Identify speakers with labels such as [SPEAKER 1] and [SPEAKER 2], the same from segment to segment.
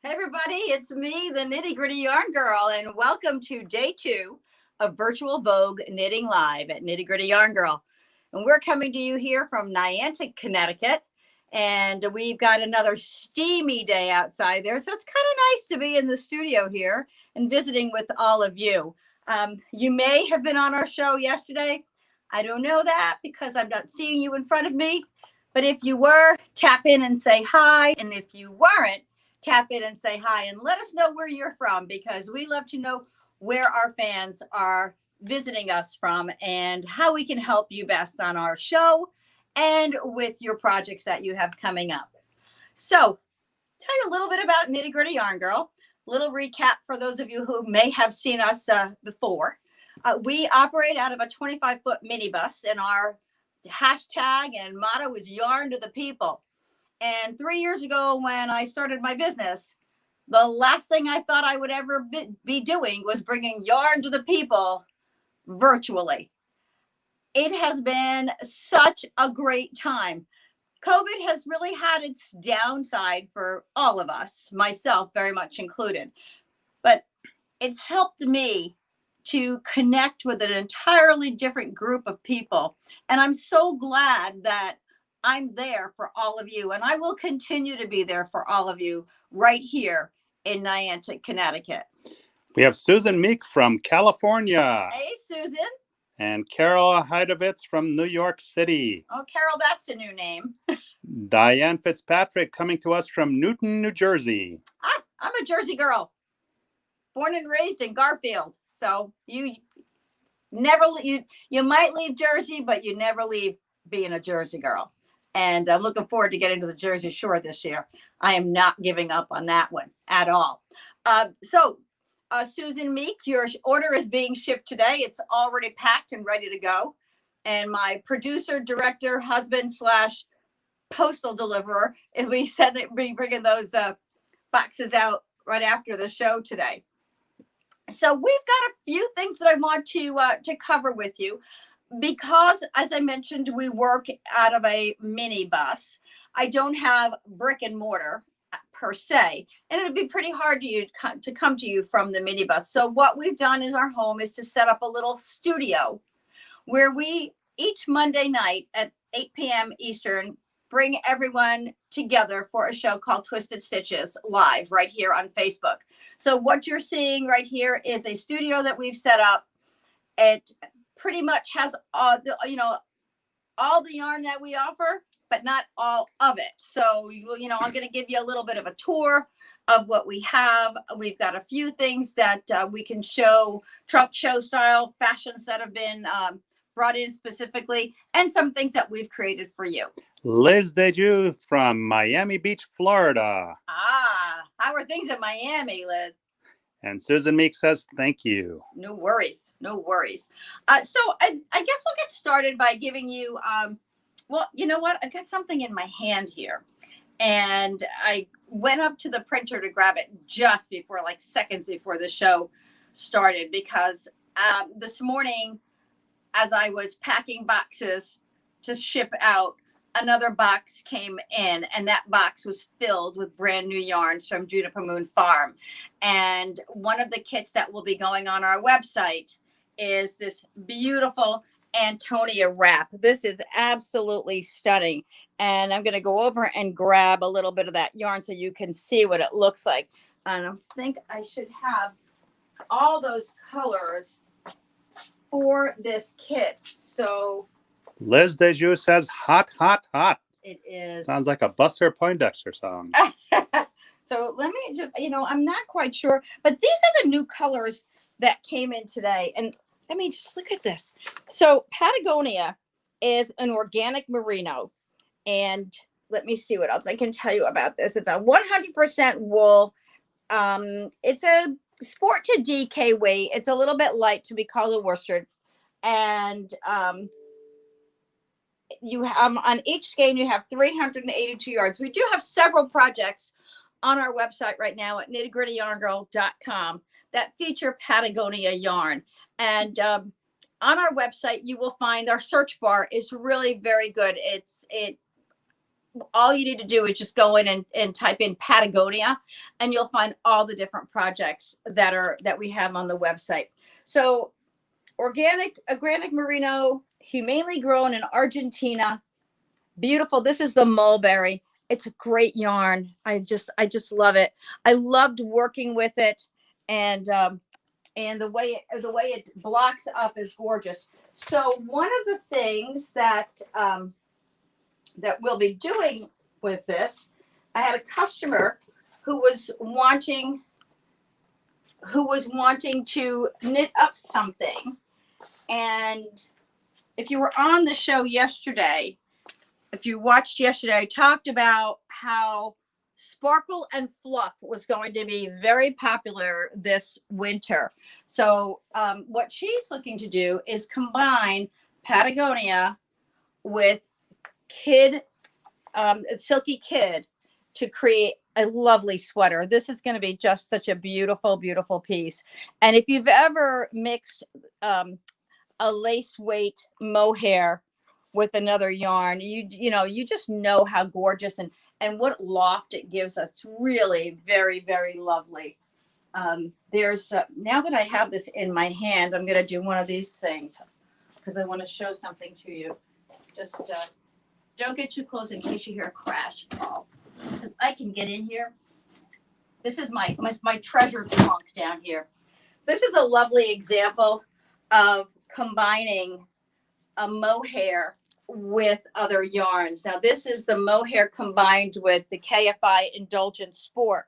[SPEAKER 1] everybody, it's me, the Nitty Gritty Yarn Girl, and welcome to day 2 of Virtual Vogue Knitting Live at Nitty Gritty Yarn Girl. And we're coming to you here from Niantic, Connecticut, and we've got another steamy day outside there, so it's kind of nice to be in the studio here and visiting with all of you. You may have been on our show yesterday. I don't know that because I'm not seeing you in front of me, but if you were, tap in and say hi, and if you weren't, tap in and say hi and let us know where you're from, because we love to know where our fans are visiting us from and how we can help you best on our show and with your projects that you have coming up. So tell you a little bit about Nitty Gritty Yarn Girl. Little recap for those of you who may have seen us before. We operate out of a 25-foot minibus, and our hashtag and motto is yarn to the people. And 3 years ago, when I started my business, the last thing I thought I would ever be doing was bringing yarn to the people virtually. It has been such a great time. COVID has really had its downside for all of us, myself very much included. But it's helped me to connect with an entirely different group of people. And I'm so glad that I'm there for all of you, and I will continue to be there for all of you right here in Niantic, Connecticut.
[SPEAKER 2] We have Susan Meek from California.
[SPEAKER 1] Hey, Susan.
[SPEAKER 2] And Carol Heidovitz from New York City.
[SPEAKER 1] Oh, Carol, that's a new name.
[SPEAKER 2] Diane Fitzpatrick coming to us from Newton, New Jersey.
[SPEAKER 1] I'm a Jersey girl, born and raised in Garfield. So you might leave Jersey, but you never leave being a Jersey girl. And I'm looking forward to getting to the Jersey Shore this year. I am not giving up on that one at all. Susan Meek, your order is being shipped today. It's already packed and ready to go. And my producer, director, husband / postal deliverer, we bringing those boxes out right after the show today. So we've got a few things that I want to cover with you. Because, as I mentioned, we work out of a minibus. I don't have brick and mortar per se, and it'd be pretty hard to come to you from the minibus. So what we've done in our home is to set up a little studio where we, each Monday night at 8 p.m. Eastern, bring everyone together for a show called Twisted Stitches live right here on Facebook. So what you're seeing right here is a studio that we've set up. It pretty much has all the yarn that we offer, but not all of it. So, I'm going to give you a little bit of a tour of what we have. We've got a few things that we can show, trunk show style fashions that have been brought in specifically, and some things that we've created for you.
[SPEAKER 2] Liz DeJu from Miami Beach, Florida.
[SPEAKER 1] How are things in Miami, Liz?
[SPEAKER 2] And Susan Meek says, thank you.
[SPEAKER 1] No worries. No worries. So I guess I'll get started by giving you, well, you know what? I've got something in my hand here. And I went up to the printer to grab it just before, like seconds before the show started, because this morning, as I was packing boxes to ship out, another box came in, and that box was filled with brand new yarns from Juniper Moon Farm. And one of the kits that will be going on our website is this beautiful Antonia wrap. This is absolutely stunning. And I'm going to go over and grab a little bit of that yarn so you can see what it looks like. And I think I should have all those colors for this kit. So
[SPEAKER 2] Liz DeJu says, hot, hot, hot.
[SPEAKER 1] It is.
[SPEAKER 2] Sounds like a Buster Poindexter song.
[SPEAKER 1] So let me just, I'm not quite sure, but these are the new colors that came in today. And let me just look at this. So Patgonia is an organic merino. And let me see what else I can tell you about this. It's a 100% wool. It's a sport to DK weight. It's a little bit light to be called a worsted. And you have on each skein, you have 382 yards. We do have several projects on our website right now at KnittyGrittyYarnGirl.com that feature Patgonia yarn. And on our website, you will find our search bar is really very good. all you need to do is just go in and type in Patgonia, and you'll find all the different projects that we have on the website. So organic merino, humanely grown in Argentina. Beautiful. This is the mulberry. It's a great yarn. I just love it. I loved working with it, and the way it blocks up is gorgeous. So one of the things that that we'll be doing with this, I had a customer who was wanting to knit up something, and if you were on the show yesterday, if you watched yesterday, I talked about how sparkle and fluff was going to be very popular this winter. So what she's looking to do is combine Patagonia with Silky Kid to create a lovely sweater. This is going to be just such a beautiful, beautiful piece. And if you've ever mixed a lace weight mohair with another yarn, you just know how gorgeous and what loft it gives us. It's really very, very lovely. There's now that I have this in my hand, I'm going to do one of these things because I want to show something to you. Just don't get too close in case you hear a crash, because I can get in here. This is my treasure trunk down here. This is a lovely example of combining a mohair with other yarns. Now this is the mohair combined with the KFI Indulgent Sport.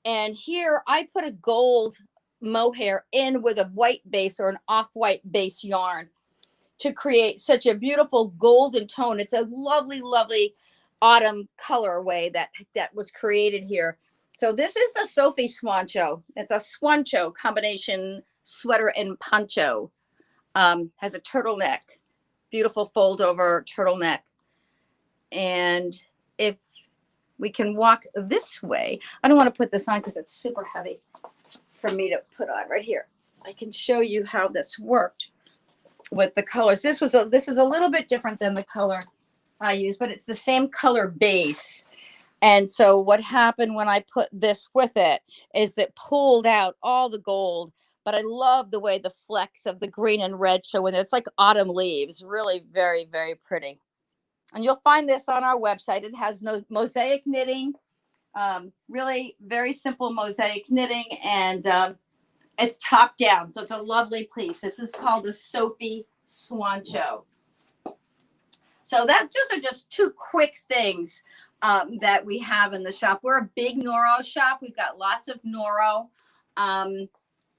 [SPEAKER 1] And here I put a gold mohair in with a white base or an off-white base yarn to create such a beautiful golden tone. It's a lovely, lovely autumn colorway that was created here. So this is the Sophie Swancho. It's a Swancho combination sweater and poncho. Has a turtleneck, beautiful fold over turtleneck. And if we can walk this way, I don't want to put this on because it's super heavy for me to put on right here. I can show you how this worked with the colors. This is a little bit different than the color I use, but it's the same color base. And so what happened when I put this with it is it pulled out all the gold, but I love the way the flecks of the green and red show in there. It's like autumn leaves, really very, very pretty. And you'll find this on our website. It has no mosaic knitting, really very simple mosaic knitting, and it's top down. So it's a lovely piece. This is called the Sophie Swancho. So that just two quick things that we have in the shop. We're a big Noro shop. We've got lots of Noro.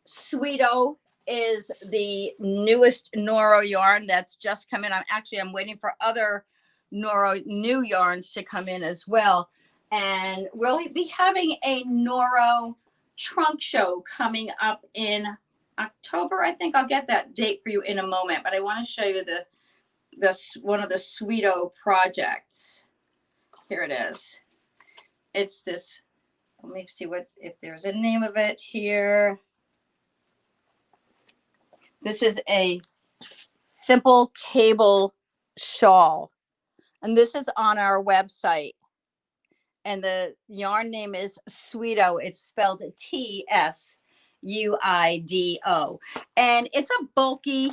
[SPEAKER 1] Sweeto is the newest Noro yarn that's just come in. I'm waiting for other Noro new yarns to come in as well. And we'll be having a Noro trunk show coming up in October. I think I'll get that date for you in a moment, but I want to show you one of the Sweeto projects. Here it is. It's this. Let me see if there's a name of it here. This is a simple cable shawl, and this is on our website. And the yarn name is Sweeto. It's spelled Tsuido, and it's a bulky.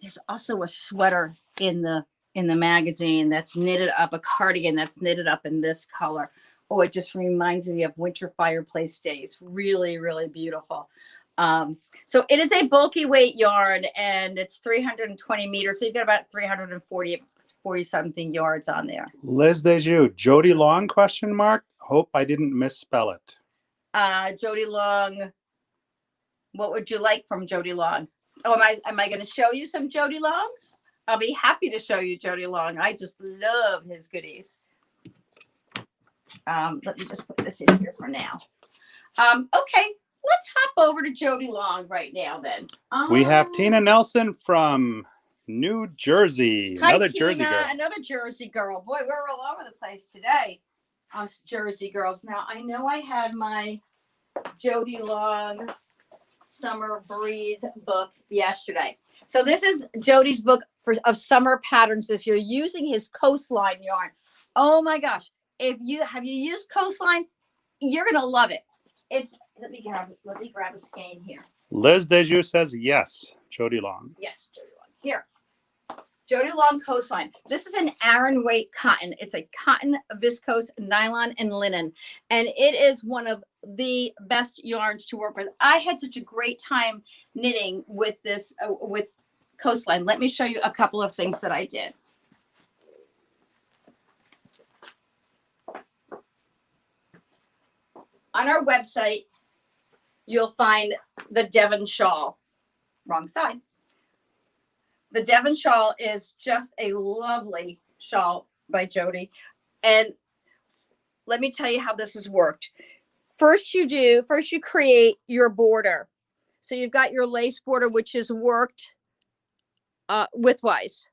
[SPEAKER 1] There's also a sweater in the magazine that's knitted up, a cardigan that's knitted up in this color. Oh, it just reminds me of winter fireplace days. Really, really beautiful. So it is a bulky weight yarn, and it's 320 meters. So you get about 340 something yards on there.
[SPEAKER 2] Liz Dejoux, Jody Long, question mark? Hope I didn't misspell it.
[SPEAKER 1] Jody Long. What would you like from Jody Long? Oh, am I going to show you some Jody Long? I'll be happy to show you Jody Long. I just love his goodies. Let me just put this in here for now. Okay, let's hop over to Jody Long right now then.
[SPEAKER 2] We have Tina Nelson from New Jersey.
[SPEAKER 1] Hi,
[SPEAKER 2] another
[SPEAKER 1] Tina,
[SPEAKER 2] Jersey girl.
[SPEAKER 1] Another Jersey girl. Boy, we're all over the place today. Us Jersey girls. Now, I know I had my Jody Long Summer Breeze book yesterday. So this is Jody's book of summer patterns this year using his coastline yarn. Oh my gosh. If you have used coastline, you're going to love it. Let me grab a skein here.
[SPEAKER 2] Liz Dejoux says yes. Jody Long.
[SPEAKER 1] Yes, Jody Long. Here. Jody Long coastline. This is an Aran weight cotton. It's a cotton, viscose, nylon, and linen. And it is one of the best yarns to work with. I had such a great time knitting with this, with coastline. Let me show you a couple of things that I did. On our website, you'll find the Devin Shaw. Wrong side. The Devin Shawl is just a lovely shawl by Jody. And let me tell you how this has worked. First you create your border. So you've got your lace border, which is worked widthwise.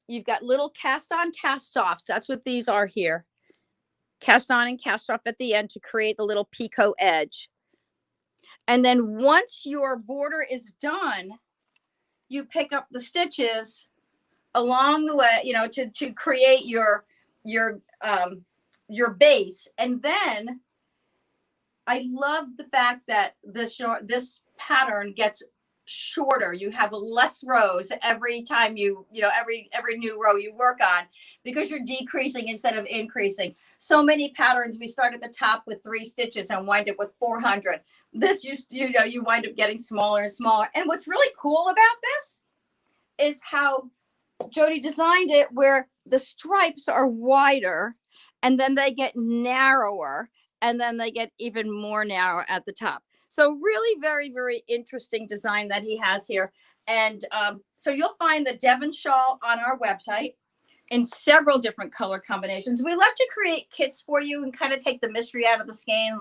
[SPEAKER 1] You've got little cast on, cast offs. That's what these are here. Cast on and cast off at the end to create the little picot edge. And then once your border is done, you pick up the stitches along the way, you know, to create your base. And then I love the fact that this pattern gets shorter. You have less rows every time every new row you work on, because you're decreasing instead of increasing. So many patterns, we start at the top with 3 stitches and wind up with 400. This, you wind up getting smaller and smaller. And what's really cool about this is how Jody designed it, where the stripes are wider and then they get narrower and then they get even more narrow at the top. So really very, very interesting design that he has here. And so you'll find the Devin Shaw on our website in several different color combinations. We love to create kits for you and kind of take the mystery out of the skein.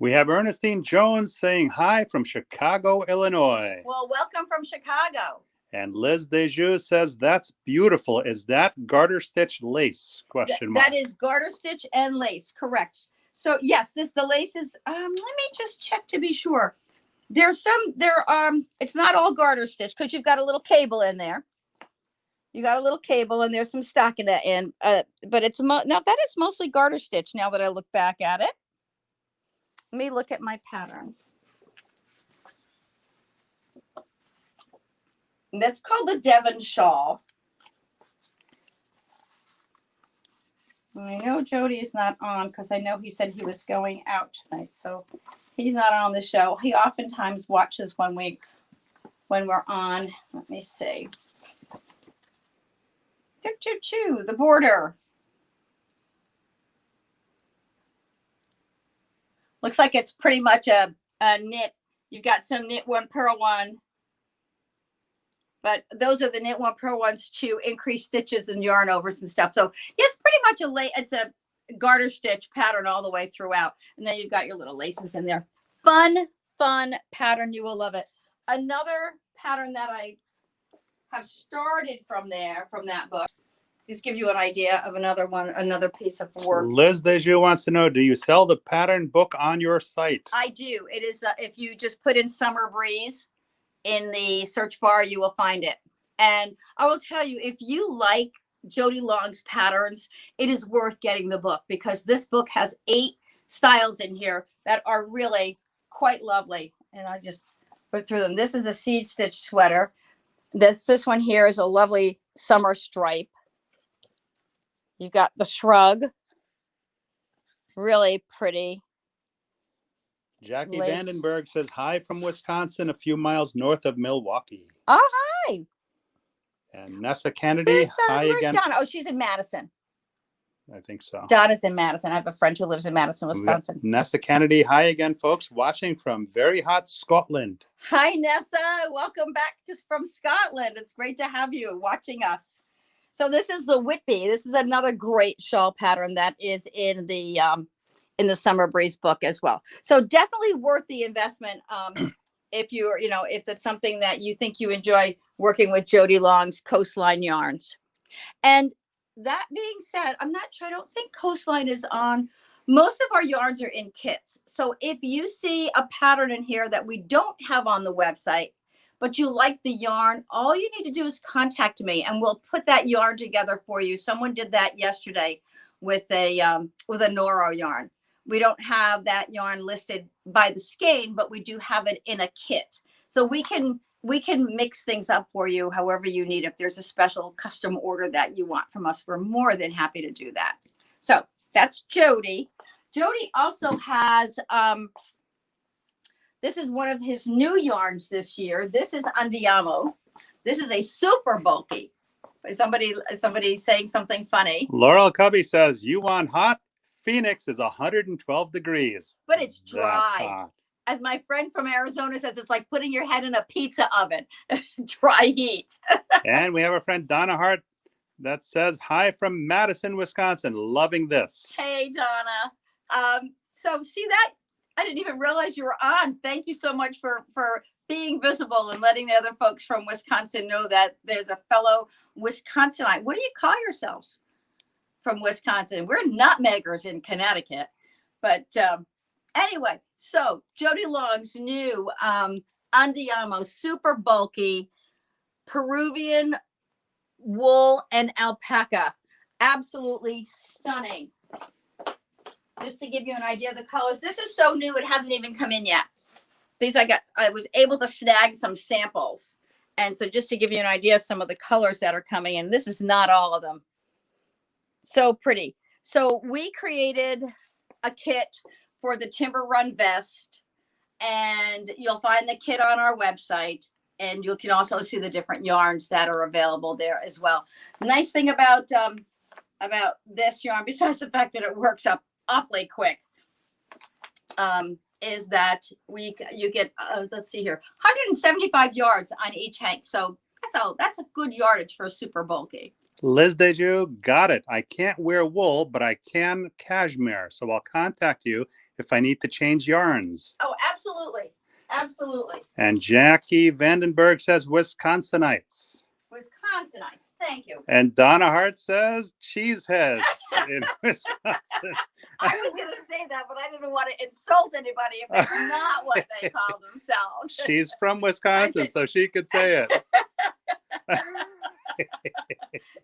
[SPEAKER 2] We have Ernestine Jones saying hi from Chicago, Illinois.
[SPEAKER 1] Well, welcome from Chicago.
[SPEAKER 2] And Liz Dejoux says, that's beautiful. Is that garter stitch lace? Question mark.
[SPEAKER 1] That is garter stitch and lace, correct. So yes, the lace is, let me just check to be sure. It's not all garter stitch because you've got a little cable in there. You got a little cable and there's some stockinette in, but now that is mostly garter stitch now that I look back at it. Let me look at my pattern. And that's called the Devin Shaw. I know Jody is not on because I know he said he was going out tonight, so he's not on the show. He oftentimes watches when we're on. Let me see. The border. Looks like it's pretty much a knit. You've got some knit one, purl one. But those are the knit one, purl ones to increase stitches and yarn overs and stuff. So yes, pretty much it's a garter stitch pattern all the way throughout. And then you've got your little laces in there. Fun pattern. You will love it. Another pattern that I have started from that book. Just give you an idea of another piece of work.
[SPEAKER 2] Liz Dejoux wants to know, do you sell the pattern book on your site?
[SPEAKER 1] I do. It is, if you just put in Summer Breeze in the search bar, you will find it. And I will tell you, if you like Jody Long's patterns, it is worth getting the book, because this book has 8 styles in here that are really quite lovely. And I just put through them. This is a seed stitch sweater. This one here is a lovely summer stripe. You've got the shrug, really pretty.
[SPEAKER 2] Jackie Vandenberg says hi from Wisconsin, a few miles north of Milwaukee.
[SPEAKER 1] Oh, hi.
[SPEAKER 2] And Nessa Kennedy, hi again.
[SPEAKER 1] Donna? Oh, she's in Madison.
[SPEAKER 2] I think so.
[SPEAKER 1] Donna's in Madison. I have a friend who lives in Madison, Wisconsin.
[SPEAKER 2] Nessa Kennedy, hi again, folks, watching from very hot Scotland.
[SPEAKER 1] Hi, Nessa. Welcome back from Scotland. It's great to have you watching us. So this is the Whitby. This is another great shawl pattern that is in the Summer Breeze book as well. So definitely worth the investment if it's something that you think you enjoy working with Jody Long's coastline yarns. And that being said, I don't think coastline is on. Most of our yarns are in kits. So if you see a pattern in here that we don't have on the website, but you like the yarn, all you need to do is contact me and we'll put that yarn together for you. Someone did that yesterday with a Noro yarn. We don't have that yarn listed by the skein, but we do have it in a kit. So we can mix things up for you however you need. If there's a special custom order that you want from us, we're more than happy to do that. So that's Jody. Jody also has, this is one of his new yarns this year. This is Andiamo. This is a super bulky. Somebody saying something funny.
[SPEAKER 2] Laurel Cubby says, you want hot? Phoenix is 112 degrees.
[SPEAKER 1] But it's dry.
[SPEAKER 2] That's hot.
[SPEAKER 1] As my friend from Arizona says, it's like putting your head in a pizza oven. Dry heat.
[SPEAKER 2] And we have a friend, Donna Hart, that says, hi from Madison, Wisconsin. Loving this.
[SPEAKER 1] Hey, Donna. So see that? I didn't even realize you were on. Thank you so much for being visible and letting the other folks from Wisconsin know that there's a fellow Wisconsinite. What do you call yourselves from Wisconsin? We're nutmeggers in Connecticut. But anyway, so Jody Long's new Andiamo, super bulky Peruvian wool and alpaca. Absolutely stunning. Just to give you an idea of the colors. This is so new, it hasn't even come in yet. These I was able to snag some samples. And so just to give you an idea of some of the colors that are coming in, this is not all of them. So pretty. So we created a kit for the Timber Run vest, and you'll find the kit on our website, and you can also see the different yarns that are available there as well. The nice thing about this yarn, besides the fact that it works up awfully quick, is that you get let's see here, 175 yards on each hank. So that's a good yardage for a super bulky.
[SPEAKER 2] Liz Deju, got it. I can't wear wool, but I can cashmere. So I'll contact you if I need to change yarns.
[SPEAKER 1] Oh, absolutely. Absolutely.
[SPEAKER 2] And Jackie Vandenberg says Wisconsinites.
[SPEAKER 1] Wisconsinites. Thank you.
[SPEAKER 2] And Donna Hart says cheeseheads in Wisconsin.
[SPEAKER 1] I was going to say that, but I didn't want to insult anybody if that's not what they call themselves.
[SPEAKER 2] She's from Wisconsin, so she could say it.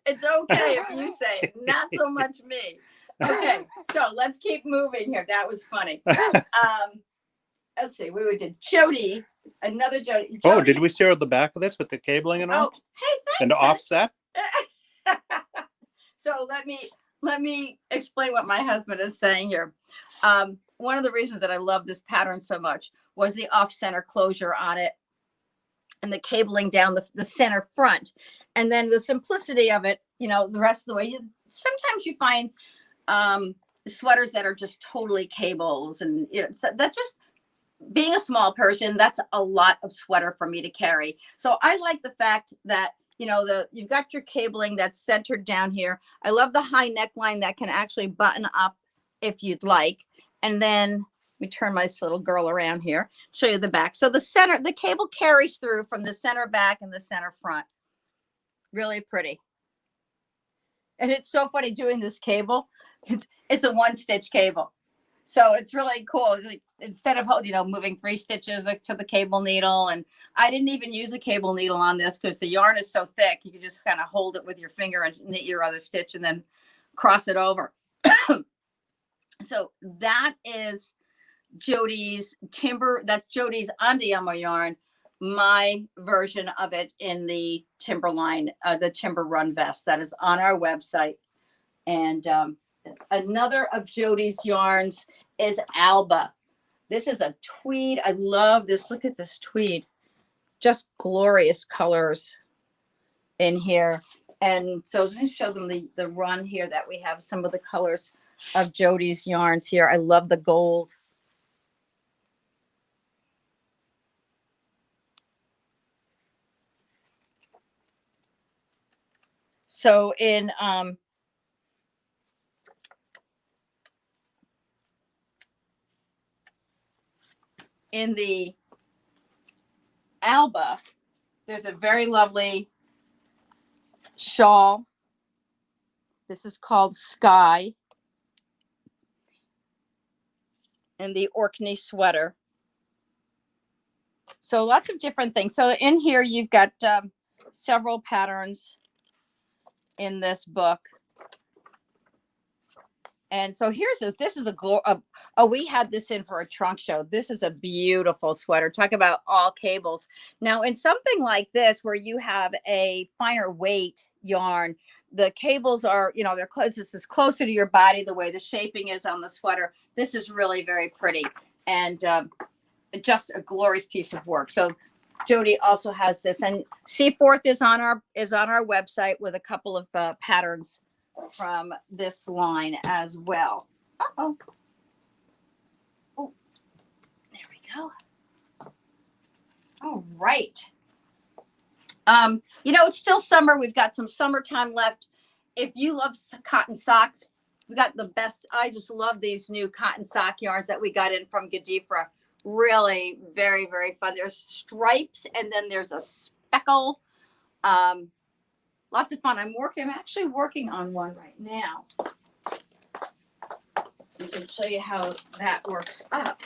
[SPEAKER 1] It's okay if you say it, not so much me. Okay, so let's keep moving here. That was funny. Let's see. We did Jody, another Jody.
[SPEAKER 2] Oh, did we see the back of this with the cabling and all?
[SPEAKER 1] Oh, hey, thanks.
[SPEAKER 2] And the offset?
[SPEAKER 1] So let me explain what my husband is saying here. One of the reasons that I love this pattern so much was the off-center closure on it and the cabling down the center front. And then the simplicity of it, you know, the rest of the way. Sometimes you find sweaters that are just totally cables, and you know, so that's just, being a small person, that's a lot of sweater for me to carry. So I like the fact that, you know, you've got your cabling that's centered down here. I love the high neckline that can actually button up if you'd like. And then let me turn my little girl around here, show you the back. So the cable carries through from the center back and the center front. Really pretty. And it's so funny doing this cable. It's a one stitch cable. So it's really cool. Like, instead of, you know, moving 3 stitches to the cable needle. And I didn't even use a cable needle on this because the yarn is so thick. You can just kind of hold it with your finger and knit your other stitch and then cross it over. So that is Jody's Timber. That's Jody's Andiamo yarn. My version of it in the Timber line, the Timber Run vest that is on our website. And another of Jody's yarns is Alba. This is a tweed. I love this. Look at this tweed. Just glorious colors in here. And so let me show them the run here that we have, some of the colors of Jody's yarns here. I love the gold. So in the Alba, there's a very lovely shawl. This is called Sky. And the Orkney sweater. So lots of different things. So in here, you've got several patterns in this book. And so here's this is oh, we had this in for a trunk show. This is a beautiful sweater. Talk about all cables. Now in something like this, where you have a finer weight yarn, the cables are, you know, they're close. This is closer to your body, the way the shaping is on the sweater. This is really very pretty and just a glorious piece of work. So Jody also has this, and Seaforth is on our website with a couple of patterns from this line as well. Oh, there we go. All right. You know, it's still summer. We've got some summertime left. If you love cotton socks, we got the best. I just love these new cotton sock yarns that we got in from Gadifra. Really very, very fun. There's stripes and then there's a speckle. Lots of fun. I'm actually working on one right now. I can show you how that works up.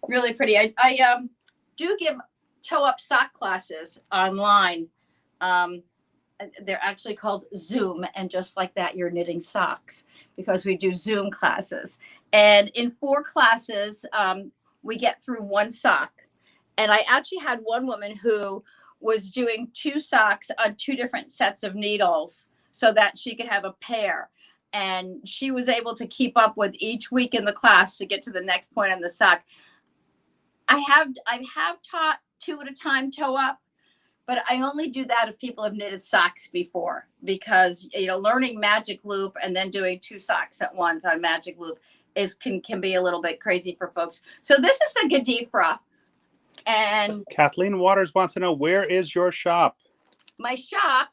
[SPEAKER 1] Really pretty. I do give toe-up sock classes online. They're actually called Zoom, and just like that, you're knitting socks because we do Zoom classes. And in 4 classes, we get through one sock. And I actually had one woman who was doing 2 socks on 2 different sets of needles so that she could have a pair. And she was able to keep up with each week in the class to get to the next point on the sock. I have taught 2 at a time toe up, but I only do that if people have knitted socks before, because, you know, learning magic loop and then doing 2 socks at once on magic loop can be a little bit crazy for folks. So this is the Gadifra. And
[SPEAKER 2] Kathleen Waters wants to know, where is your shop?
[SPEAKER 1] My shop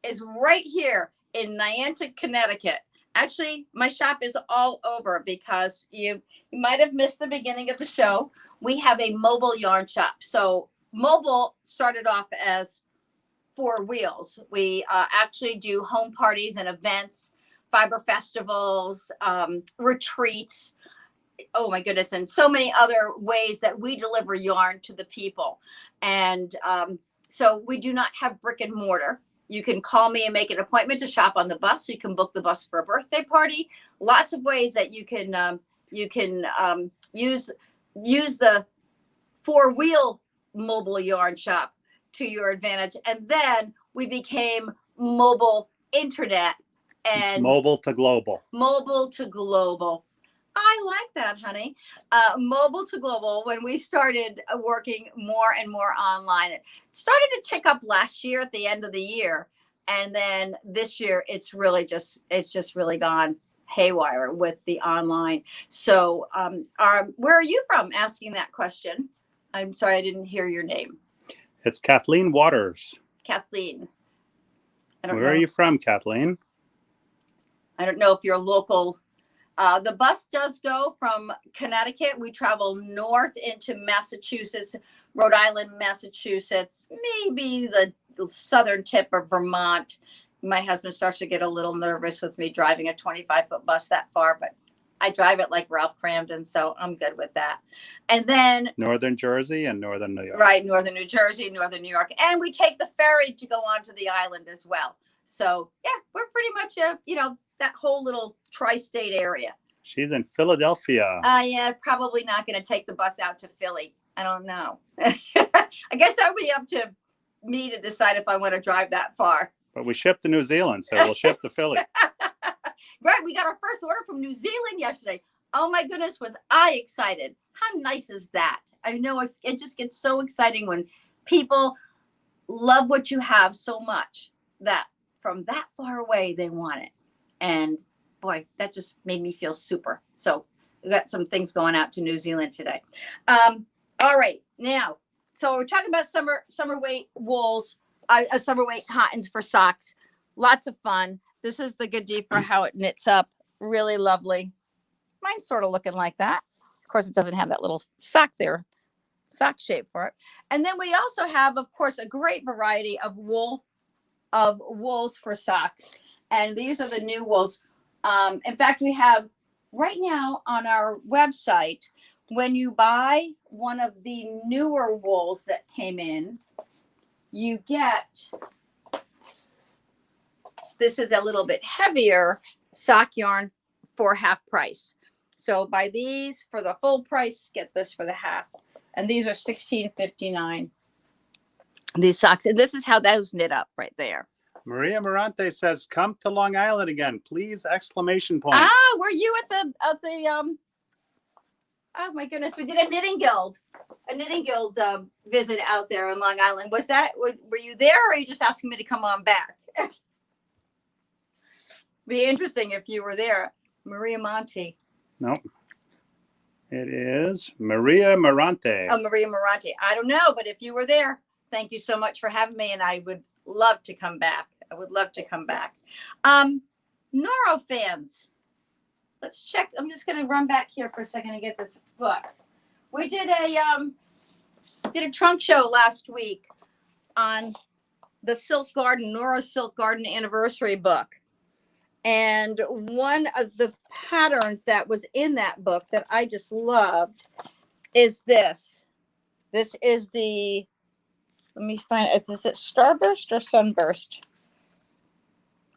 [SPEAKER 1] is right here in Niantic, Connecticut. Actually, my shop is all over because you might have missed the beginning of the show. We have a mobile yarn shop. So mobile started off as 4 wheels. We actually do home parties and events, fiber festivals, retreats. Oh my goodness, and so many other ways that we deliver yarn to the people. And so we do not have brick and mortar. You can call me and make an appointment to shop on the bus. You can book the bus for a birthday party. Lots of ways that you can use the 4-wheel mobile yarn shop to your advantage. And then we became mobile internet and
[SPEAKER 2] mobile to global.
[SPEAKER 1] Mobile to global. I like that, honey. Mobile to global. When we started working more and more online, it started to tick up last year at the end of the year, and then this year it's just really gone haywire with the online. So, where are you from? Asking that question. I'm sorry, I didn't hear your name.
[SPEAKER 2] It's Kathleen Waters.
[SPEAKER 1] Kathleen.
[SPEAKER 2] Where are you from, Kathleen?
[SPEAKER 1] I don't know if you're local. The bus does go from Connecticut. We travel north into Massachusetts, Rhode Island, Massachusetts, maybe the southern tip of Vermont. My husband starts to get a little nervous with me driving a 25-foot bus that far, but I drive it like Ralph Cramden, so I'm good with that. And then
[SPEAKER 2] Northern Jersey and Northern New York.
[SPEAKER 1] Right, Northern New Jersey, Northern New York. And we take the ferry to go onto the island as well. So, yeah, we're pretty much, that whole little tri-state area.
[SPEAKER 2] She's in Philadelphia.
[SPEAKER 1] Yeah, probably not going to take the bus out to Philly. I don't know. I guess that would be up to me to decide if I want to drive that far.
[SPEAKER 2] But we ship to New Zealand, so we'll ship to Philly.
[SPEAKER 1] Right, we got our first order from New Zealand yesterday. Oh my goodness, was I excited. How nice is that? I know it just gets so exciting when people love what you have so much that from that far away, they want it. And boy, that just made me feel super. So we got some things going out to New Zealand today. All right, now, so we're talking about summer weight wools, summer weight cottons for socks. Lots of fun. This is the Gadifra, how it knits up. Really lovely. Mine's sort of looking like that. Of course, it doesn't have that little sock there, sock shape for it. And then we also have, of course, a great variety of wools for socks. And these are the new wools. In fact, we have right now on our website, when you buy one of the newer wools that came in, you get, this is a little bit heavier sock yarn for half price. So buy these for the full price, get this for the half. And these are $16.59. These socks, and this is how those knit up right there.
[SPEAKER 2] Maria Marante says, "Come to Long Island again, please!" Exclamation point.
[SPEAKER 1] Ah, were you at the oh my goodness, we did a knitting guild visit out there in Long Island. Was that, were you there, or are you just asking me to come on back? Be interesting if you were there. Maria Monte.
[SPEAKER 2] Nope. It is Maria Marante.
[SPEAKER 1] Oh, Maria Marante. I don't know, but if you were there, thank you so much for having me, and I would love to come back. I would love to come back. Noro fans, let's check. I'm just going to run back here for a second and get this book. We did a trunk show last week on the Silk Garden, Noro Silk Garden anniversary book. And one of the patterns that was in that book that I just loved is this. This is the, let me find it. Is it starburst or sunburst?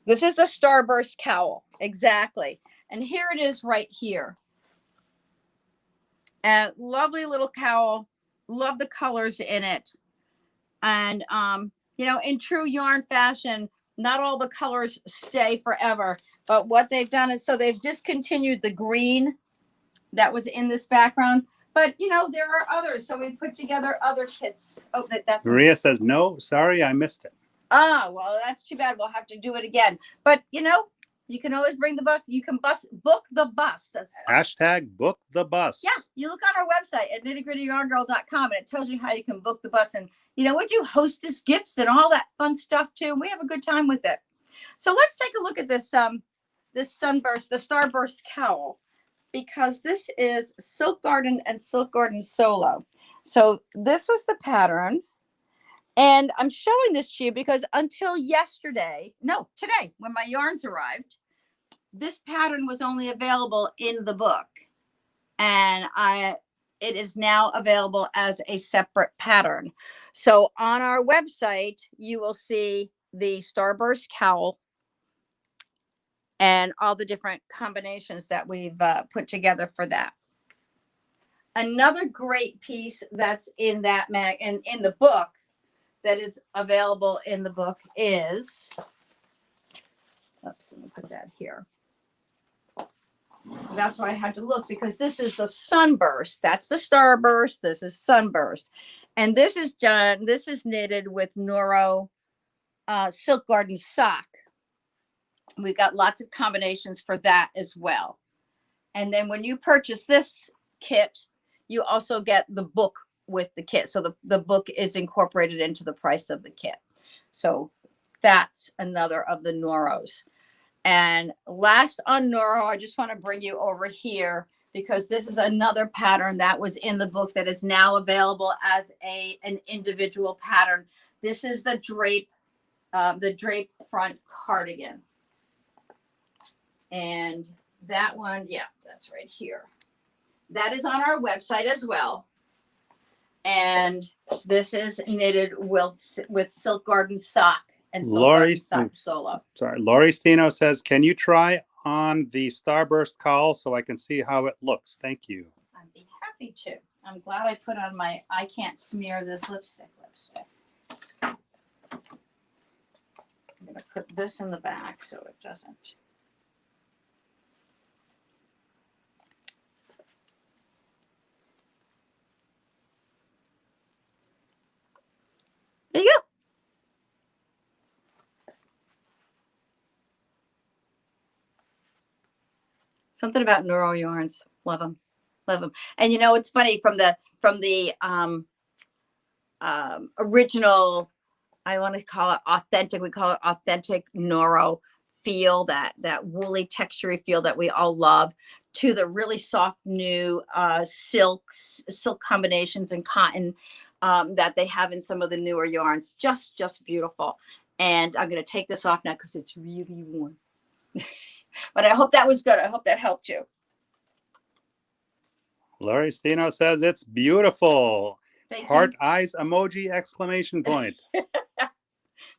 [SPEAKER 1] This is the starburst cowl. Exactly. And here it is right here. And lovely little cowl. Love the colors in it. And, you know, in true yarn fashion, not all the colors stay forever, but what they've done is, so they've discontinued the green that was in this background, but you know, there are others. So we put together other kits. Oh, that's
[SPEAKER 2] Maria says, "No, sorry, I missed it."
[SPEAKER 1] Ah, well, that's too bad. We'll have to do it again. But you know, you can always bring the book. You can book the bus. That's
[SPEAKER 2] hashtag book the bus.
[SPEAKER 1] Yeah, you look on our website at KnittyGrittyYarnGirl.com and it tells you how you can book the bus. And you know, we do hostess gifts and all that fun stuff too. We have a good time with it. So let's take a look at this this sunburst, the starburst cowl, because this is Silk Garden and Silk Garden Solo. So this was the pattern. And I'm showing this to you because until yesterday, no, today, when my yarns arrived, this pattern was only available in the book. And it is now available as a separate pattern. So on our website, you will see the starburst cowl and all the different combinations that we've put together for that. Another great piece that's in that in the book that is available in the book is, oops, let me put that here. That's why I had to look, because this is the sunburst. That's the starburst. This is sunburst. And this is done, this is knitted with Noro Silk Garden sock. We've got lots of combinations for that as well. And then when you purchase this kit, you also get the book with the kit. So the book is incorporated into the price of the kit. So that's another of the Noros. And last on Noro, I just want to bring you over here because this is another pattern that was in the book that is now available as an individual pattern. This is the drape front cardigan. And that one, yeah, that's right here. That is on our website as well. And this is knitted with Silk Garden sock. And
[SPEAKER 2] Lori
[SPEAKER 1] Solo.
[SPEAKER 2] Sorry, Lori Stino says, "Can you try on the starburst cowl so I can see how it looks? Thank you."
[SPEAKER 1] I'd be happy to. I'm glad I put on my I can't smear this lipstick. I'm going to put this in the back so it doesn't. There you go. Something about Neuro yarns. Love them. Love them. And you know, it's funny from the original, I want to call it authentic. We call it authentic Noro feel, that woolly textury feel that we all love, to the really soft new silk combinations and cotton that they have in some of the newer yarns. Just beautiful. And I'm going to take this off now because it's really warm. But I hope that was good. I hope that helped you.
[SPEAKER 2] Lori Stino says it's beautiful.
[SPEAKER 1] Thank
[SPEAKER 2] Heart
[SPEAKER 1] you.
[SPEAKER 2] eyes emoji exclamation point.